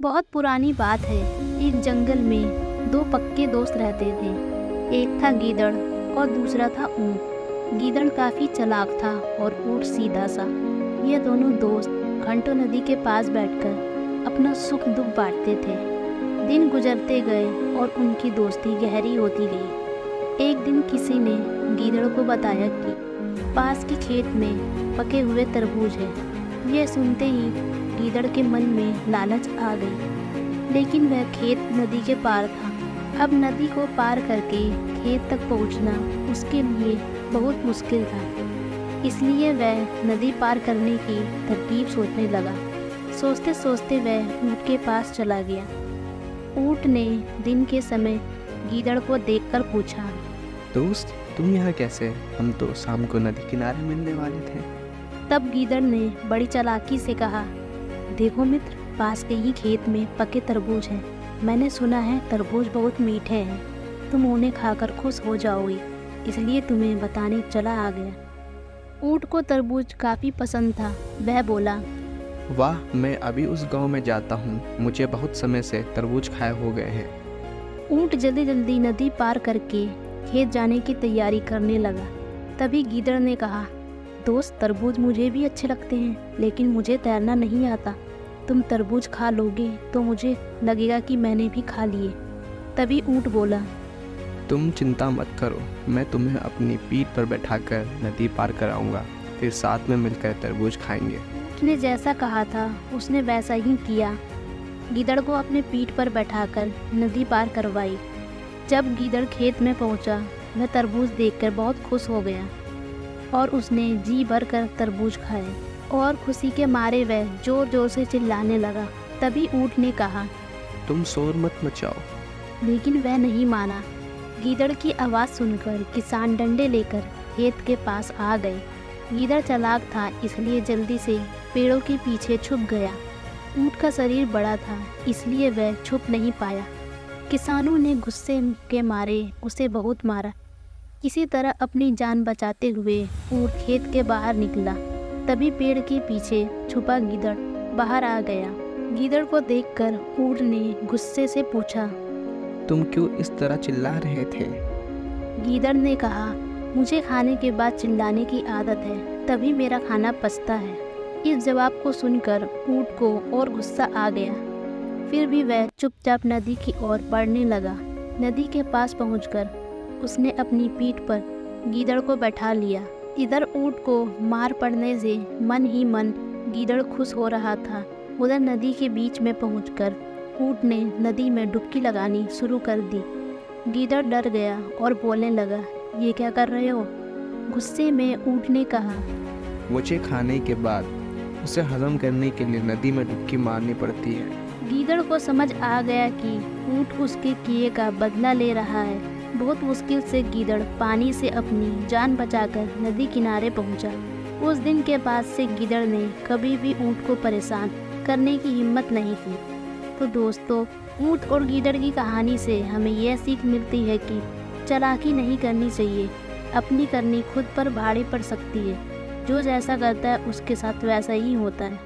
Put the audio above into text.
बहुत पुरानी बात है। एक जंगल में दो पक्के दोस्त रहते थे। एक था गीदड़ और दूसरा था ऊँट। गीदड़ काफ़ी चालाक था और ऊँट सीधा सा। ये दोनों दोस्त घंटों नदी के पास बैठकर अपना सुख दुख बांटते थे। दिन गुजरते गए और उनकी दोस्ती गहरी होती गई। एक दिन किसी ने गीदड़ को बताया कि पास के खेत में पके हुए तरबूज है। यह सुनते ही गीदड़ के मन में लालच आ गई, लेकिन वह खेत नदी के पार था। अब नदी को पार करके खेत तक पहुंचना उसके लिए बहुत मुश्किल था। इसलिए वह नदी पार करने की तरकीब सोचने लगा। सोचते सोचते वह ऊँट के पास चला गया। ऊँट ने दिन के समय गीदड़ को देखकर पूछा, दोस्त तुम यहाँ कैसे? हम तो शाम को नदी किनारे मिलने वाले थे। तब गीदड़ ने बड़ी चालाकी से कहा, देखो मित्र, पास के ही खेत में पके तरबूज हैं। मैंने सुना है तरबूज बहुत मीठे हैं। तुम उन्हें खाकर खुश हो जाओगे, इसलिए तुम्हें बताने चला आ गया। ऊँट को तरबूज काफ़ी पसंद था। वह बोला, वाह, मैं अभी उस गांव में जाता हूँ। मुझे बहुत समय से तरबूज खाए हो गए हैं। ऊँट जल्दी जल्दी नदी पार करके खेत जाने की तैयारी करने लगा। तभी गीदड़ ने कहा, दोस्त, तरबूज मुझे भी अच्छे लगते हैं, लेकिन मुझे तैरना नहीं आता। तुम तरबूज खा लोगे तो मुझे लगेगा कि मैंने भी खा लिए। तभी ऊँट बोला, तुम चिंता मत करो, मैं तुम्हें अपनी पीठ पर बैठाकर नदी पार कराऊंगा। फिर साथ में मिलकर तरबूज खाएंगे। उसने जैसा कहा था उसने वैसा ही किया। गीदड़ को अपने पीठ पर बैठाकर नदी पार करवाई। जब गीदड़ खेत में पहुंचा, वह तरबूज देखकर बहुत खुश हो गया और उसने जी भर कर तरबूज खाए और खुशी के मारे वह जोर जोर से चिल्लाने लगा। तभी ऊँट ने कहा, तुम शोर मत मचाओ। लेकिन वह नहीं माना। गीदड़ की आवाज़ सुनकर किसान डंडे लेकर खेत के पास आ गए। गीदड़ चालाक था, इसलिए जल्दी से पेड़ों के पीछे छुप गया। ऊँट का शरीर बड़ा था, इसलिए वह छुप नहीं पाया। किसानों ने गुस्से के मारे उसे बहुत मारा। किसी तरह अपनी जान बचाते हुए ऊँट खेत के बाहर निकला। तभी पेड़ के पीछे छुपा गीदड़ बाहर आ गया। गीदड़ को देखकर ऊँट ने गुस्से से पूछा, तुम क्यों इस तरह चिल्ला रहे थे? गीदड़ ने कहा, मुझे खाने के बाद चिल्लाने की आदत है, तभी मेरा खाना पचता है। इस जवाब को सुनकर ऊँट को और गुस्सा आ गया। फिर भी वह चुपचाप नदी की ओर बढ़ने लगा। नदी के पास पहुंचकर उसने अपनी पीठ पर गीदड़ को बैठा लिया। इधर ऊँट को मार पड़ने से मन ही मन गीदड़ खुश हो रहा था। उधर नदी के बीच में पहुंचकर ऊँट ने नदी में डुबकी लगानी शुरू कर दी। गीदड़ डर गया और बोलने लगा, ये क्या कर रहे हो? गुस्से में ऊँट ने कहा, मुझे खाने के बाद उसे हजम करने के लिए नदी में डुबकी मारनी पड़ती है। गीदड़ को समझ आ गया कि ऊँट उसके किए का बदला ले रहा है। बहुत मुश्किल से गीदड़ पानी से अपनी जान बचाकर नदी किनारे पहुंचा। उस दिन के बाद से गीदड़ ने कभी भी ऊँट को परेशान करने की हिम्मत नहीं की। तो दोस्तों, ऊँट और गीदड़ की कहानी से हमें यह सीख मिलती है कि चालाकी नहीं करनी चाहिए। अपनी करनी खुद पर भारी पड़ सकती है। जो जैसा करता है उसके साथ वैसा ही होता है।